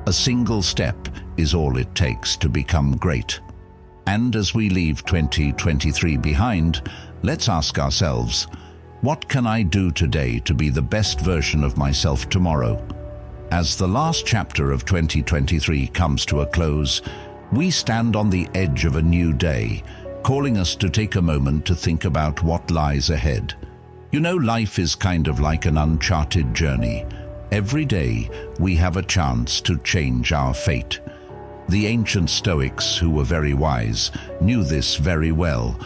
A single step is all it takes to become great. And as we leave 2023 behind, let's ask ourselves, what can I do today to be the best version of myself tomorrow? As the last chapter of 2023 comes to a close, we stand on the edge of a new day, calling us to take a moment to think about what lies ahead. You know, life is kind of like an uncharted journey. Every day, we have a chance to change our fate. The ancient Stoics, who were very wise, knew this very well.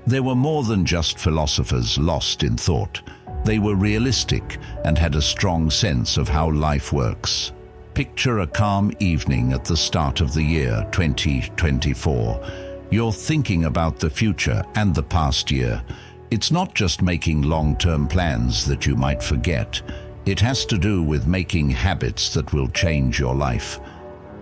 They were more than just philosophers lost in thought. They were realistic and had a strong sense of how life works. Picture a calm evening at the start of the year 2024. You're thinking about the future and the past year. It's not just making long-term plans that you might forget. It has to do with making habits that will change your life.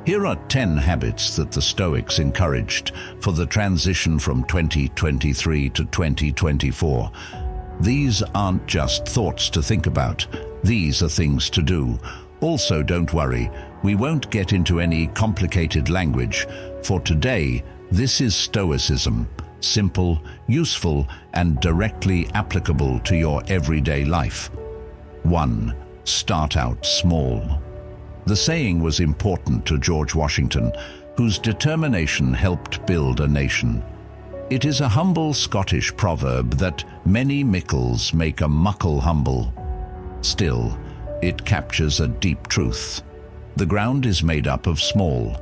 Here are 10 habits that the Stoics encouraged for the transition from 2023 to 2024. These aren't just thoughts to think about. These are things to do. Also, don't worry, we won't get into any complicated language. For today, this is Stoicism. Simple, useful, and directly applicable to your everyday life. 1. Start out small. The saying was important to George Washington, whose determination helped build a nation. It is a humble Scottish proverb that many mickles make a muckle humble. Still, it captures a deep truth. The ground is made up of small.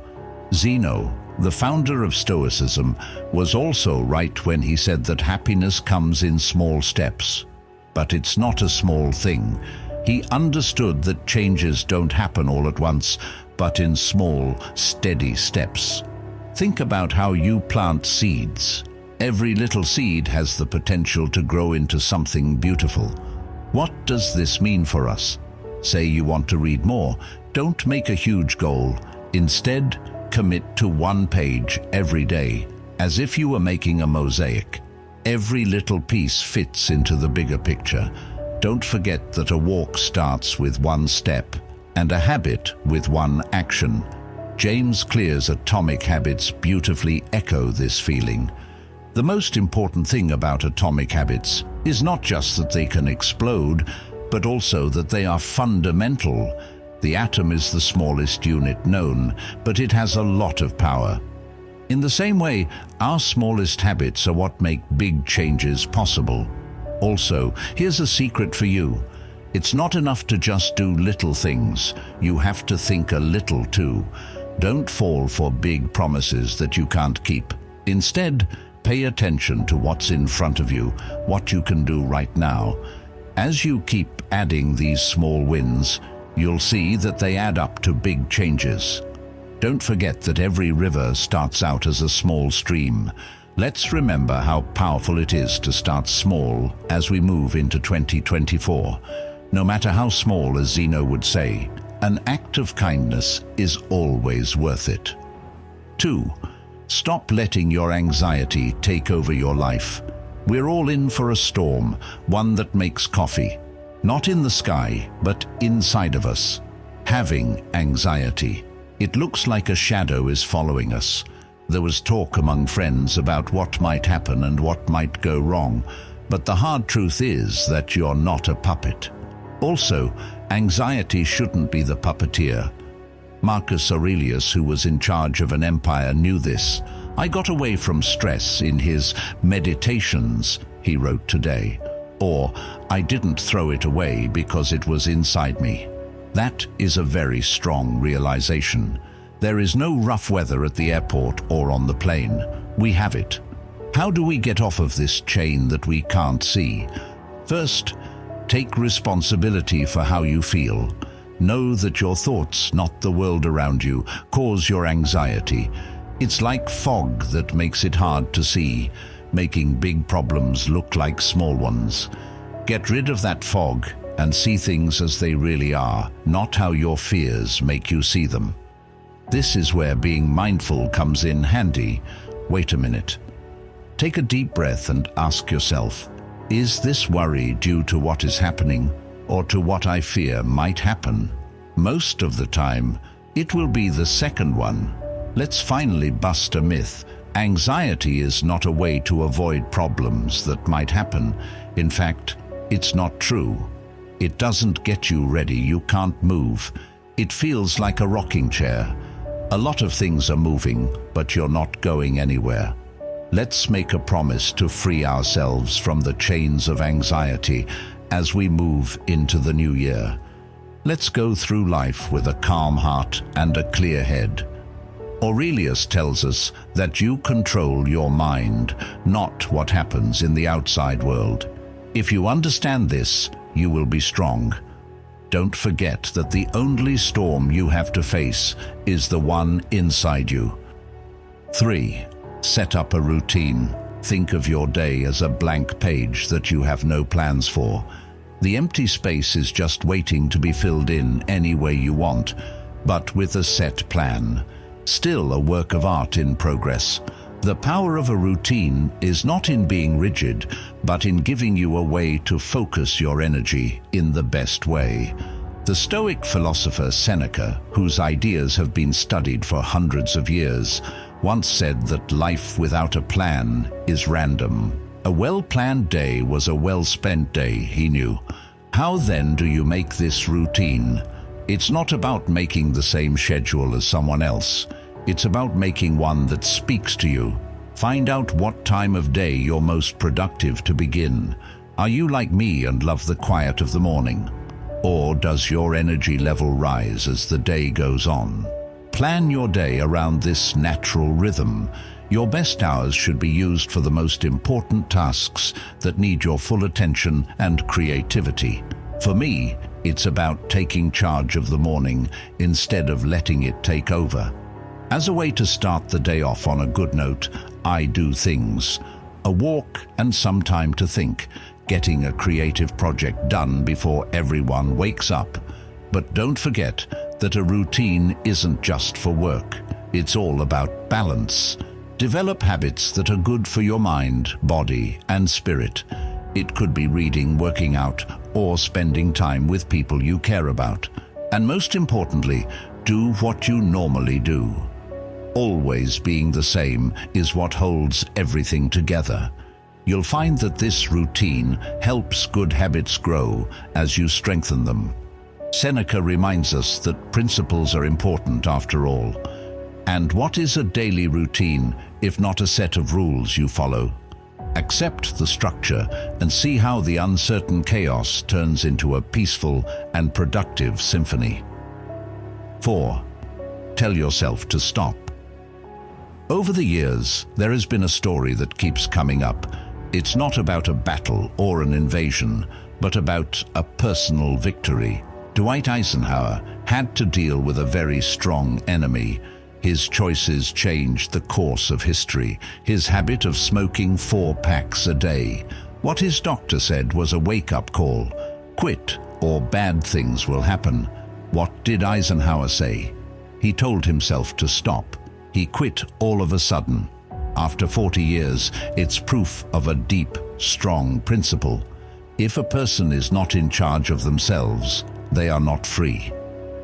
Zeno, the founder of Stoicism, was also right when he said that happiness comes in small steps. But it's not a small thing. He understood that changes don't happen all at once, but in small, steady steps. Think about how you plant seeds. Every little seed has the potential to grow into something beautiful. What does this mean for us? Say you want to read more. Don't make a huge goal. Instead, commit to one page every day, as if you were making a mosaic. Every little piece fits into the bigger picture. Don't forget that a walk starts with one step, and a habit with one action. James Clear's Atomic Habits beautifully echo this feeling. The most important thing about atomic habits is not just that they can explode, but also that they are fundamental. The atom is the smallest unit known, but it has a lot of power. In the same way, our smallest habits are what make big changes possible. Also, here's a secret for you. It's not enough to just do little things. You have to think a little too. Don't fall for big promises that you can't keep. Instead, pay attention to what's in front of you, what you can do right now. As you keep adding these small wins, you'll see that they add up to big changes. Don't forget that every river starts out as a small stream. Let's remember how powerful it is to start small as we move into 2024. No matter how small, as Zeno would say, an act of kindness is always worth it. 2. Stop letting your anxiety take over your life. We're all in for a storm, one that makes coffee. Not in the sky, but inside of us. Having anxiety. It looks like a shadow is following us. There was talk among friends about what might happen and what might go wrong, but the hard truth is that you're not a puppet. Also, anxiety shouldn't be the puppeteer. Marcus Aurelius, who was in charge of an empire, knew this. I got away from stress in his Meditations, he wrote today. Or, I didn't throw it away because it was inside me. That is a very strong realization. There is no rough weather at the airport or on the plane. We have it. How do we get off of this chain that we can't see? First, take responsibility for how you feel. Know that your thoughts, not the world around you, cause your anxiety. It's like fog that makes it hard to see, making big problems look like small ones. Get rid of that fog and see things as they really are, not how your fears make you see them. This is where being mindful comes in handy. Wait a minute. Take a deep breath and ask yourself, is this worry due to what is happening or to what I fear might happen? Most of the time, It will be the second one. Let's finally bust a myth. Anxiety is not a way to avoid problems that might happen. In fact, it's not true. It doesn't get you ready. You can't move. It feels like a rocking chair. A lot of things are moving, but you're not going anywhere. Let's make a promise to free ourselves from the chains of anxiety as we move into the new year. Let's go through life with a calm heart and a clear head. Aurelius tells us that you control your mind, not what happens in the outside world. If you understand this, you will be strong. Don't forget that the only storm you have to face is the one inside you. 3. Set up a routine. Think of your day as a blank page that you have no plans for. The empty space is just waiting to be filled in any way you want, but with a set plan. Still a work of art in progress. The power of a routine is not in being rigid, but in giving you a way to focus your energy in the best way. The Stoic philosopher Seneca, whose ideas have been studied for hundreds of years, once said that life without a plan is random. A well-planned day was a well-spent day, he knew. How then do you make this routine? It's not about making the same schedule as someone else. It's about making one that speaks to you. Find out what time of day you're most productive to begin. Are you like me and love the quiet of the morning? Or does your energy level rise as the day goes on? Plan your day around this natural rhythm. Your best hours should be used for the most important tasks that need your full attention and creativity. For me, it's about taking charge of the morning instead of letting it take over. As a way to start the day off on a good note, I do things. A walk and some time to think, getting a creative project done before everyone wakes up. But don't forget that a routine isn't just for work. It's all about balance. Develop habits that are good for your mind, body, and spirit. It could be reading, working out, or spending time with people you care about. And most importantly, do what you normally do. Always being the same is what holds everything together. You'll find that this routine helps good habits grow as you strengthen them. Seneca reminds us that principles are important after all. And what is a daily routine if not a set of rules you follow? Accept the structure and see how the uncertain chaos turns into a peaceful and productive symphony. 4. Tell yourself to stop. Over the years, there has been a story that keeps coming up. It's not about a battle or an invasion, but about a personal victory. Dwight Eisenhower had to deal with a very strong enemy. His choices changed the course of history. His habit of smoking 4 packs a day. What his doctor said was a wake-up call. Quit, or bad things will happen. What did Eisenhower say? He told himself to stop. He quit all of a sudden. After 40 years, it's proof of a deep, strong principle. If a person is not in charge of themselves, they are not free.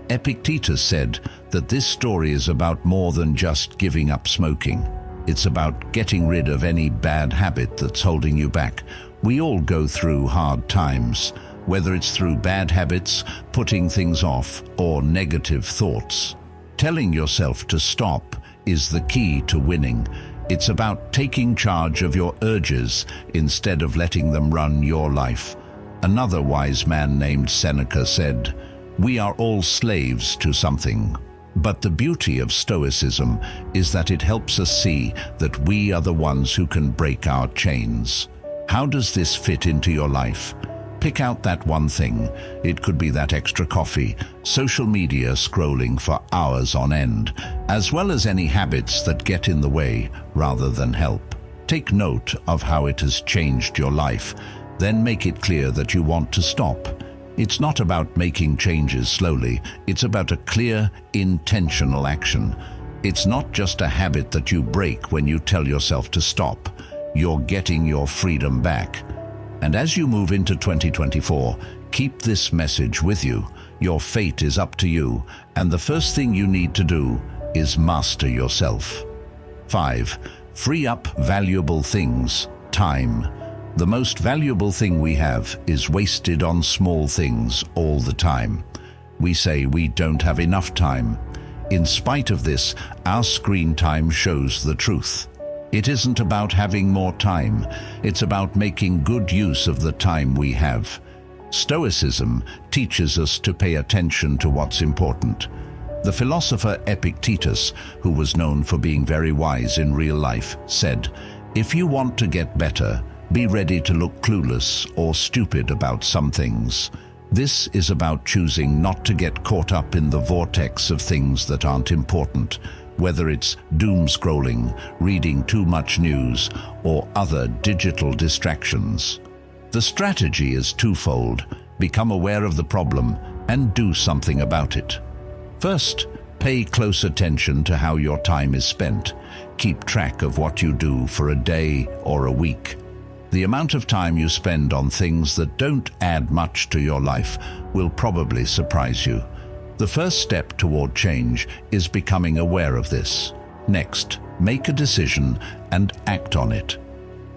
Epictetus said that this story is about more than just giving up smoking. It's about getting rid of any bad habit that's holding you back. We all go through hard times, whether it's through bad habits, putting things off, or negative thoughts. Telling yourself to stop is the key to winning. It's about taking charge of your urges instead of letting them run your life. Another wise man named Seneca said, "We are all slaves to something." But the beauty of Stoicism is that it helps us see that we are the ones who can break our chains. How does this fit into your life? Pick out that one thing. It could be that extra coffee, social media scrolling for hours on end, as well as any habits that get in the way rather than help. Take note of how it has changed your life, then make it clear that you want to stop. It's not about making changes slowly, it's about a clear, intentional action. It's not just a habit that you break when you tell yourself to stop. You're getting your freedom back. And as you move into 2024, keep this message with you. Your fate is up to you, and the first thing you need to do is master yourself. 5. Free up valuable things. Time. The most valuable thing we have is wasted on small things all the time. We say we don't have enough time. In spite of this, our screen time shows the truth. It isn't about having more time, it's about making good use of the time we have. Stoicism teaches us to pay attention to what's important. The philosopher Epictetus, who was known for being very wise in real life, said, "If you want to get better, be ready to look clueless or stupid about some things." This is about choosing not to get caught up in the vortex of things that aren't important, whether it's doom scrolling, reading too much news, or other digital distractions. The strategy is twofold: become aware of the problem and do something about it. First, pay close attention to how your time is spent. Keep track of what you do for a day or a week. The amount of time you spend on things that don't add much to your life will probably surprise you. The first step toward change is becoming aware of this. Next, make a decision and act on it.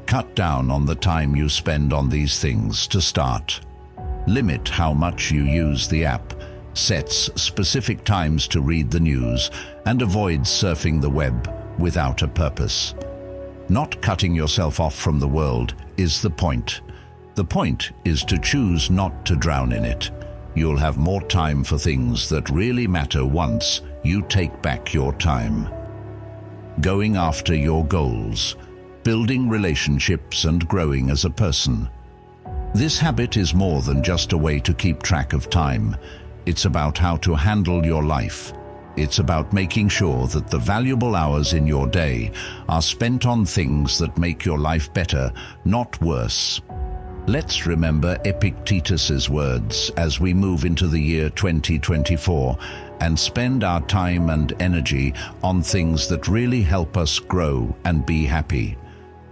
Cut down on the time you spend on these things to start. Limit how much you use the app. Set specific times to read the news and avoid surfing the web without a purpose. Not cutting yourself off from the world is the point. The point is to choose not to drown in it. You'll have more time for things that really matter once you take back your time. Going after your goals, building relationships and growing as a person. This habit is more than just a way to keep track of time. It's about how to handle your life. It's about making sure that the valuable hours in your day are spent on things that make your life better, not worse. Let's remember Epictetus's words as we move into the year 2024 and spend our time and energy on things that really help us grow and be happy.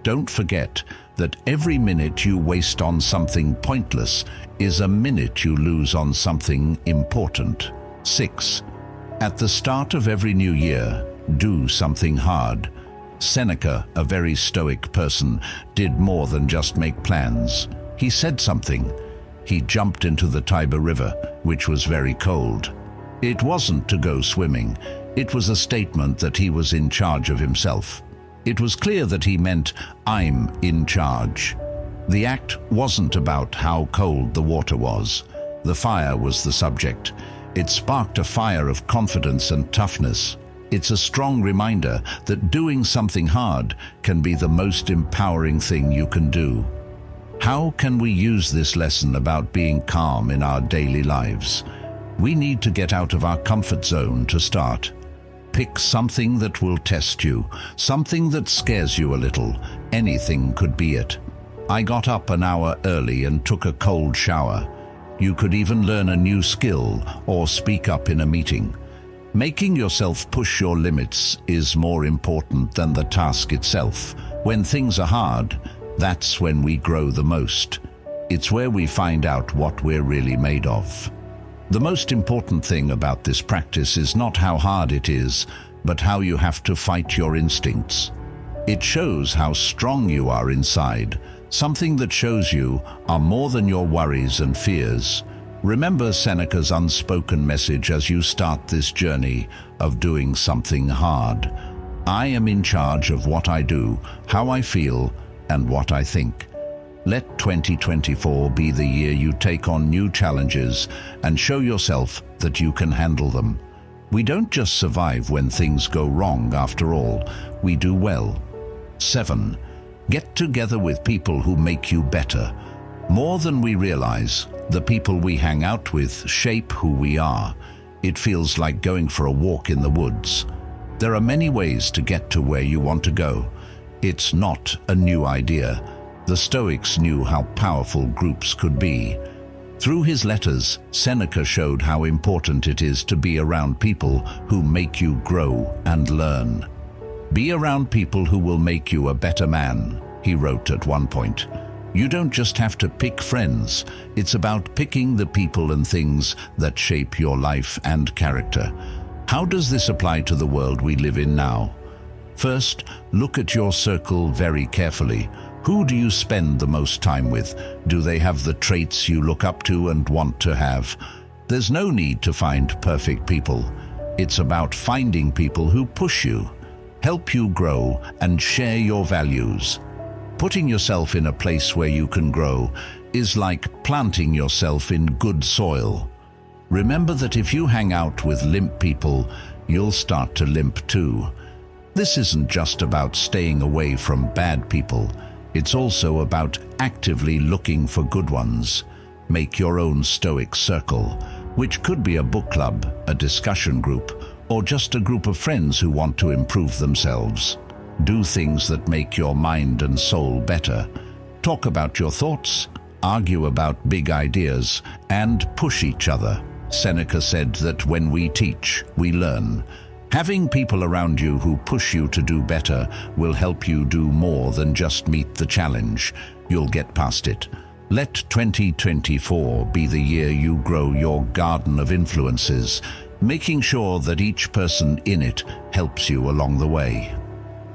Don't forget that every minute you waste on something pointless is a minute you lose on something important. 6. At the start of every new year, do something hard. Seneca, a very stoic person, did more than just make plans. He said something. He jumped into the Tiber River, which was very cold. It wasn't to go swimming. It was a statement that he was in charge of himself. It was clear that he meant, "I'm in charge." The act wasn't about how cold the water was. The fire was the subject. It sparked a fire of confidence and toughness. It's a strong reminder that doing something hard can be the most empowering thing you can do. How can we use this lesson about being calm in our daily lives? We need to get out of our comfort zone to start. Pick something that will test you, something that scares you a little. Anything could be it. I got up an hour early and took a cold shower. You could even learn a new skill or speak up in a meeting. Making yourself push your limits is more important than the task itself. When things are hard, that's when we grow the most. It's where we find out what we're really made of. The most important thing about this practice is not how hard it is, but how you have to fight your instincts. It shows how strong you are inside, something that shows you are more than your worries and fears. Remember Seneca's unspoken message as you start this journey of doing something hard. I am in charge of what I do, how I feel, and what I think. Let 2024 be the year you take on new challenges and show yourself that you can handle them. We don't just survive when things go wrong, after all, we do well. 7. Get together with people who make you better. More than we realize, the people we hang out with shape who we are. It feels like going for a walk in the woods. There are many ways to get to where you want to go. It's not a new idea. The Stoics knew how powerful groups could be. Through his letters, Seneca showed how important it is to be around people who make you grow and learn. Be around people who will make you a better man, he wrote at one point. You don't just have to pick friends, it's about picking the people and things that shape your life and character. How does this apply to the world we live in now? First, look at your circle very carefully. Who do you spend the most time with? Do they have the traits you look up to and want to have? There's no need to find perfect people. It's about finding people who push you, help you grow, and share your values. Putting yourself in a place where you can grow is like planting yourself in good soil. Remember that if you hang out with limp people, you'll start to limp too. This isn't just about staying away from bad people. It's also about actively looking for good ones. Make your own Stoic circle, which could be a book club, a discussion group, or just a group of friends who want to improve themselves. Do things that make your mind and soul better. Talk about your thoughts, argue about big ideas, and push each other. Seneca said that when we teach, we learn. Having people around you who push you to do better will help you do more than just meet the challenge. You'll get past it. Let 2024 be the year you grow your garden of influences, making sure that each person in it helps you along the way.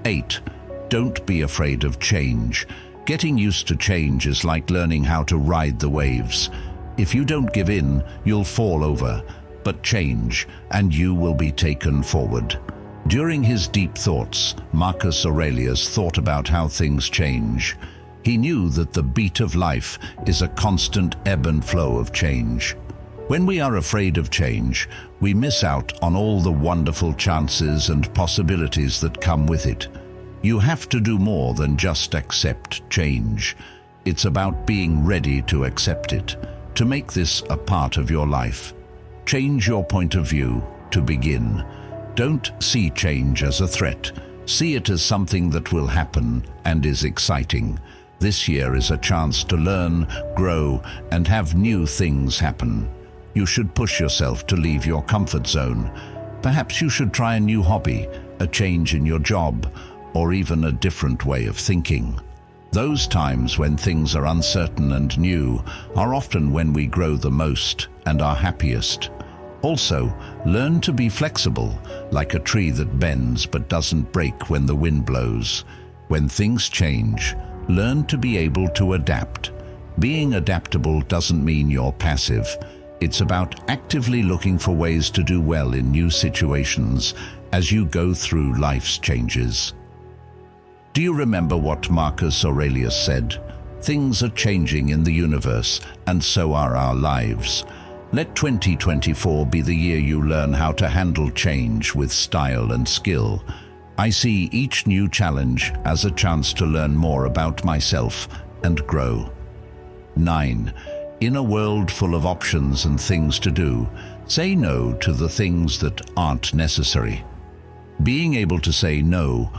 8. Don't be afraid of change. Getting used to change is like learning how to ride the waves. If you don't give in, you'll fall over. But change, and you will be taken forward. During his deep thoughts, Marcus Aurelius thought about how things change. He knew that the beat of life is a constant ebb and flow of change. When we are afraid of change, we miss out on all the wonderful chances and possibilities that come with it. You have to do more than just accept change. It's about being ready to accept it, to make this a part of your life. Change your point of view to begin. Don't see change as a threat. See it as something that will happen and is exciting. This year is a chance to learn, grow, and have new things happen. You should push yourself to leave your comfort zone. Perhaps you should try a new hobby, a change in your job, or even a different way of thinking. Those times when things are uncertain and new are often when we grow the most and are happiest. Also, learn to be flexible, like a tree that bends but doesn't break when the wind blows. When things change, learn to be able to adapt. Being adaptable doesn't mean you're passive. It's about actively looking for ways to do well in new situations as you go through life's changes. Do you remember what Marcus Aurelius said? Things are changing in the universe, and so are our lives. Let 2024 be the year you learn how to handle change with style and skill. I see each new challenge as a chance to learn more about myself and grow. 9. In a world full of options and things to do, say no to the things that aren't necessary. Being able to say no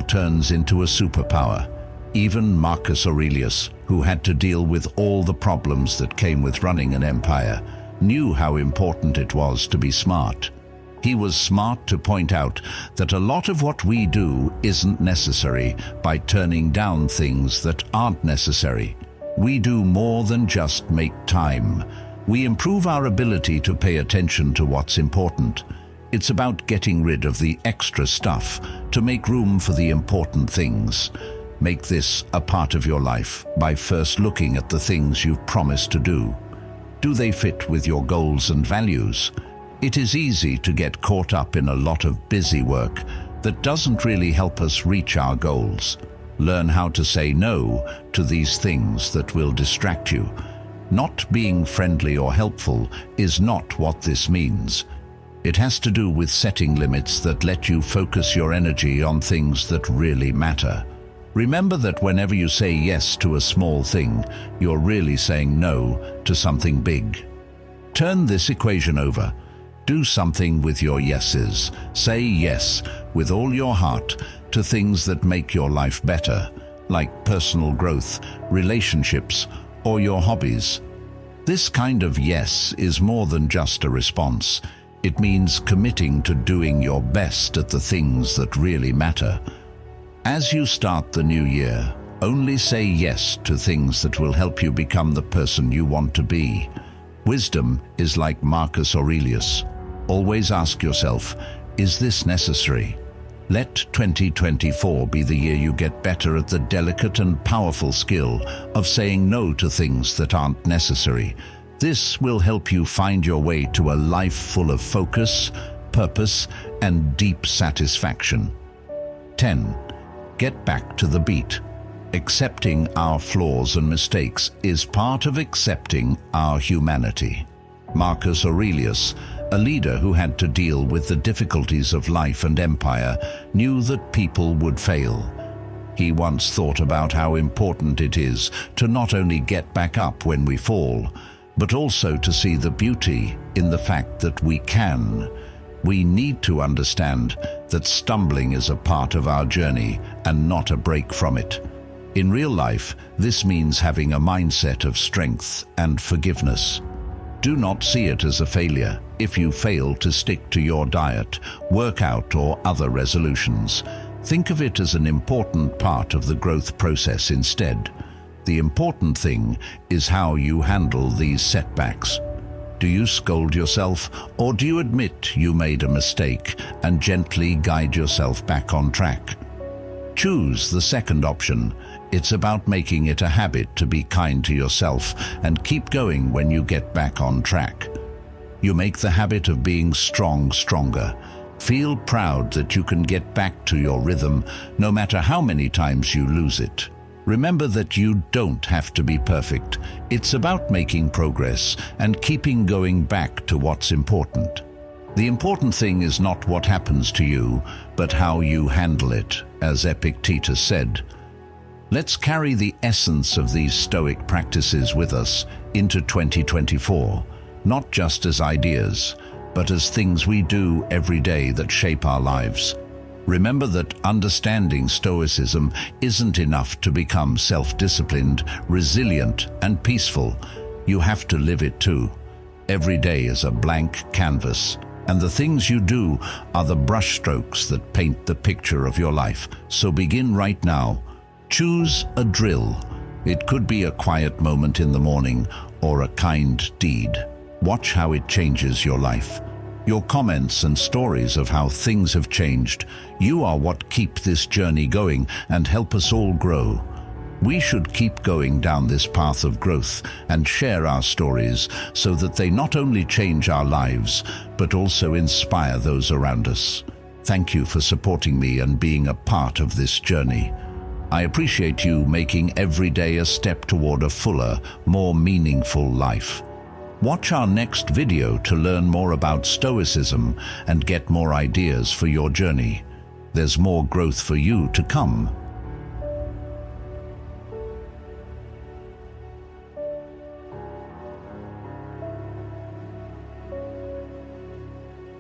turns into a superpower. Even Marcus Aurelius, who had to deal with all the problems that came with running an empire, knew how important it was to be smart. He was smart to point out that a lot of what we do isn't necessary by turning down things that aren't necessary. We do more than just make time. We improve our ability to pay attention to what's important. It's about getting rid of the extra stuff to make room for the important things. Make this a part of your life by first looking at the things you've promised to do. Do they fit with your goals and values? It is easy to get caught up in a lot of busy work that doesn't really help us reach our goals. Learn how to say no to these things that will distract you. Not being friendly or helpful is not what this means. It has to do with setting limits that let you focus your energy on things that really matter. Remember that whenever you say yes to a small thing, you're really saying no to something big. Turn this equation over. Do something with your yeses. Say yes with all your heart to things that make your life better, like personal growth, relationships, or your hobbies. This kind of yes is more than just a response. It means committing to doing your best at the things that really matter. As you start the new year, Only say yes to things that will help you become the person you want to be. Wisdom is like Marcus Aurelius. Always ask yourself, is this necessary? Let 2024 be the year you get better at the delicate and powerful skill of saying no to things that aren't necessary. This will help you find your way to a life full of focus, purpose, and deep satisfaction. 10. Get back to the beat. Accepting our flaws and mistakes is part of accepting our humanity. Marcus Aurelius, a leader who had to deal with the difficulties of life and empire, knew that people would fail. He once thought about how important it is to not only get back up when we fall, but also to see the beauty in the fact that we can. We need to understand that stumbling is a part of our journey and not a break from it. In real life, this means having a mindset of strength and forgiveness. Do not see it as a failure if you fail to stick to your diet, workout, or other resolutions. Think of it as an important part of the growth process instead. The important thing is how you handle these setbacks. Do you scold yourself, or do you admit you made a mistake and gently guide yourself back on track? Choose the second option. It's about making it a habit to be kind to yourself and keep going when you get back on track. You make the habit of being strong stronger. Feel proud that you can get back to your rhythm no matter how many times you lose it. Remember that you don't have to be perfect. It's about making progress and keeping going back to what's important. The important thing is not what happens to you, but how you handle it, as Epictetus said. Let's carry the essence of these Stoic practices with us into 2024, not just as ideas, but as things we do every day that shape our lives. Remember that understanding Stoicism isn't enough to become self-disciplined, resilient, and peaceful. You have to live it too. Every day is a blank canvas, and the things you do are the brushstrokes that paint the picture of your life. So begin right now. Choose a drill. It could be a quiet moment in the morning or a kind deed. Watch how it changes your life. Your comments and stories of how things have changed, you are what keep this journey going and help us all grow. We should keep going down this path of growth and share our stories so that they not only change our lives, but also inspire those around us. Thank you for supporting me and being a part of this journey. I appreciate you making every day a step toward a fuller, more meaningful life. Watch our next video to learn more about Stoicism and get more ideas for your journey. There's more growth for you to come.